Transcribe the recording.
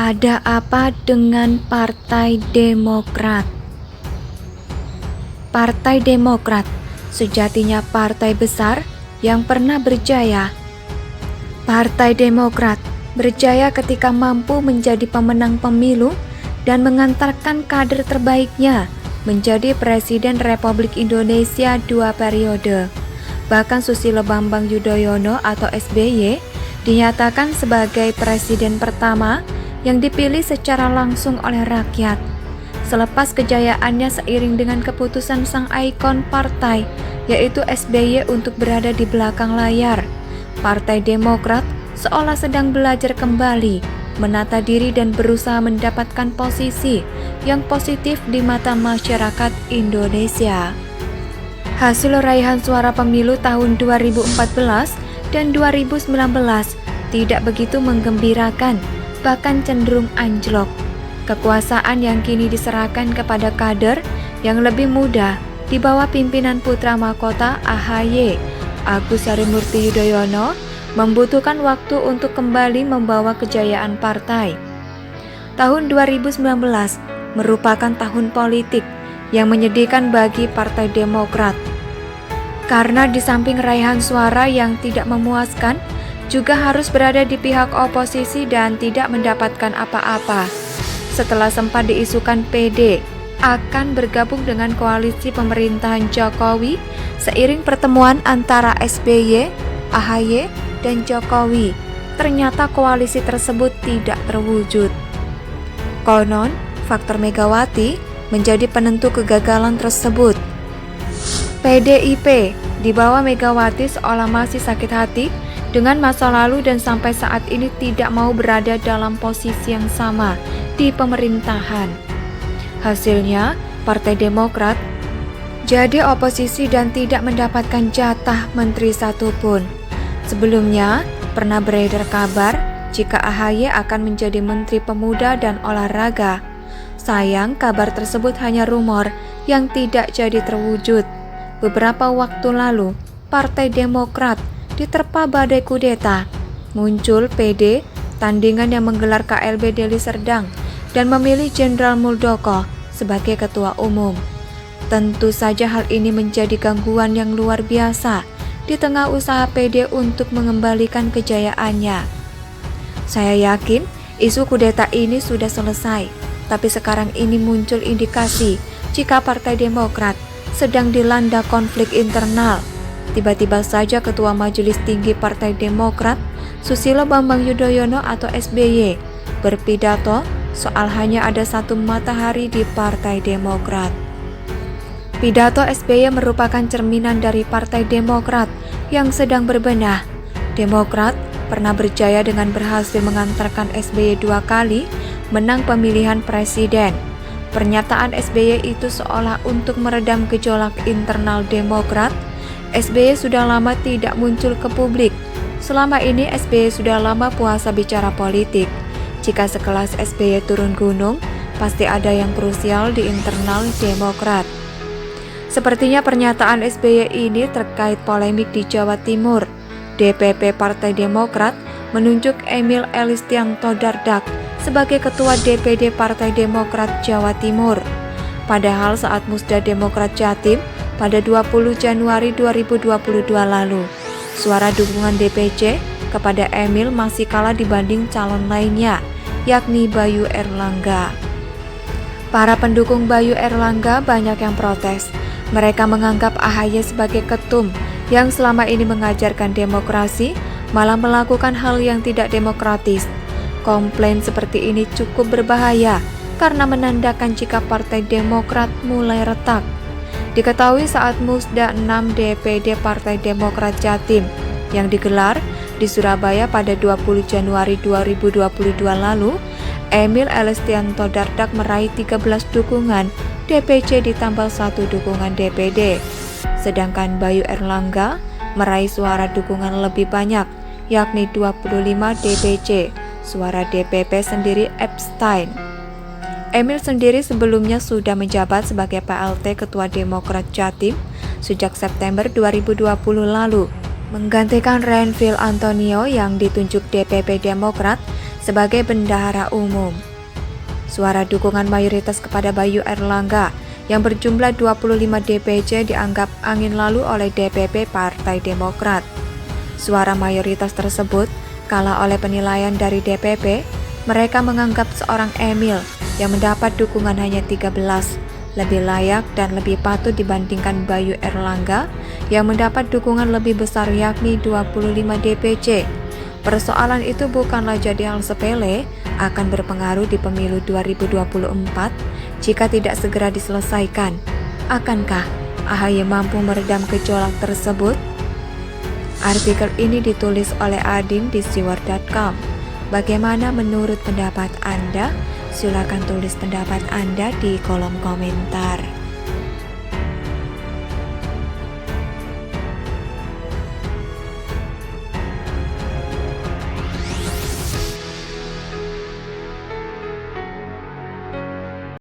Ada apa dengan Partai Demokrat? Partai Demokrat sejatinya partai besar yang pernah berjaya. Partai Demokrat berjaya ketika mampu menjadi pemenang pemilu dan mengantarkan kader terbaiknya menjadi Presiden Republik Indonesia 2 periode. Bahkan Susilo Bambang Yudhoyono atau SBY dinyatakan sebagai presiden pertama yang dipilih secara langsung oleh rakyat. Selepas kejayaannya seiring dengan keputusan sang ikon partai, yaitu SBY untuk berada di belakang layar, Partai Demokrat seolah sedang belajar kembali, menata diri dan berusaha mendapatkan posisi yang positif di mata masyarakat Indonesia. Hasil raihan suara pemilu tahun 2014 dan 2019 tidak begitu menggembirakan, bahkan cenderung anjlok. Kekuasaan yang kini diserahkan kepada kader yang lebih muda di bawah pimpinan putra mahkota AHY, Agus Harimurti Yudhoyono, membutuhkan waktu untuk kembali membawa kejayaan partai. Tahun 2019 merupakan tahun politik yang menyedihkan bagi Partai Demokrat. Karena di samping raihan suara yang tidak memuaskan, juga harus berada di pihak oposisi dan tidak mendapatkan apa-apa. Setelah sempat diisukan PD akan bergabung dengan koalisi pemerintahan Jokowi seiring pertemuan antara SBY, AHY, dan Jokowi, ternyata koalisi tersebut tidak terwujud. Konon, faktor Megawati menjadi penentu kegagalan tersebut. PDIP di bawah Megawati seolah masih sakit hati dengan masa lalu dan sampai saat ini tidak mau berada dalam posisi yang sama di pemerintahan. Hasilnya, Partai Demokrat jadi oposisi dan tidak mendapatkan jatah menteri satupun. Sebelumnya, pernah beredar kabar jika AHY akan menjadi Menteri Pemuda dan Olahraga. Sayang, kabar tersebut hanya rumor yang tidak jadi terwujud. Beberapa waktu lalu, Partai Demokrat diterpa badai kudeta. Muncul PD, tandingan yang menggelar KLB Deli Serdang, dan memilih Jenderal Muldoko sebagai ketua umum. Tentu saja hal ini menjadi gangguan yang luar biasa di tengah usaha PD untuk mengembalikan kejayaannya. Saya yakin isu kudeta ini sudah selesai, tapi sekarang ini muncul indikasi jika Partai Demokrat sedang dilanda konflik internal. Tiba-tiba saja Ketua Majelis Tinggi Partai Demokrat, Susilo Bambang Yudhoyono atau SBY, berpidato soal hanya ada satu matahari di Partai Demokrat. Pidato SBY merupakan cerminan dari Partai Demokrat yang sedang berbenah. Demokrat pernah berjaya dengan berhasil mengantarkan SBY 2 kali menang pemilihan presiden. Pernyataan SBY itu seolah untuk meredam gejolak internal Demokrat. SBY sudah lama tidak muncul ke publik. Selama ini SBY sudah lama puasa bicara politik. Jika sekelas SBY turun gunung, pasti ada yang krusial di internal Demokrat. Sepertinya pernyataan SBY ini terkait polemik di Jawa Timur. DPP Partai Demokrat menunjuk Emil Elistianto Dardak sebagai Ketua DPD Partai Demokrat Jawa Timur. Padahal saat Musda Demokrat Jatim pada 20 Januari 2022 lalu, suara dukungan DPC kepada Emil masih kalah dibanding calon lainnya, yakni Bayu Erlangga. Para pendukung Bayu Erlangga banyak yang protes. Mereka menganggap AHY sebagai ketum yang selama ini mengajarkan demokrasi, malah melakukan hal yang tidak demokratis. Komplain seperti ini cukup berbahaya karena menandakan jika Partai Demokrat mulai retak. Diketahui saat Musda 6 DPD Partai Demokrat Jatim yang digelar di Surabaya pada 20 Januari 2022 lalu, Emil Elistianto Dardak meraih 13 dukungan DPC ditambah 1 dukungan DPD. Sedangkan Bayu Erlangga meraih suara dukungan lebih banyak, yakni 25 DPC. Suara DPP sendiri Epstein. Emil sendiri sebelumnya sudah menjabat sebagai PLT Ketua Demokrat Jatim sejak September 2020 lalu. menggantikan Renvil Antonio yang ditunjuk DPP Demokrat sebagai bendahara umum. Suara dukungan mayoritas kepada Bayu Erlangga yang berjumlah 25 DPC dianggap angin lalu oleh DPP Partai Demokrat. Suara mayoritas tersebut kalah oleh penilaian dari DPP. Mereka menganggap seorang Emil yang mendapat dukungan hanya 13 lebih layak dan lebih patut dibandingkan Bayu Erlangga yang mendapat dukungan lebih besar yakni 25 DPC. Persoalan itu bukanlah jadi hal sepele, akan berpengaruh di pemilu 2024 jika tidak segera diselesaikan. Akankah AHY mampu meredam gejolak tersebut? Artikel ini ditulis oleh Adin di siwar.com. Bagaimana menurut pendapat Anda? Silakan tulis pendapat Anda di kolom komentar.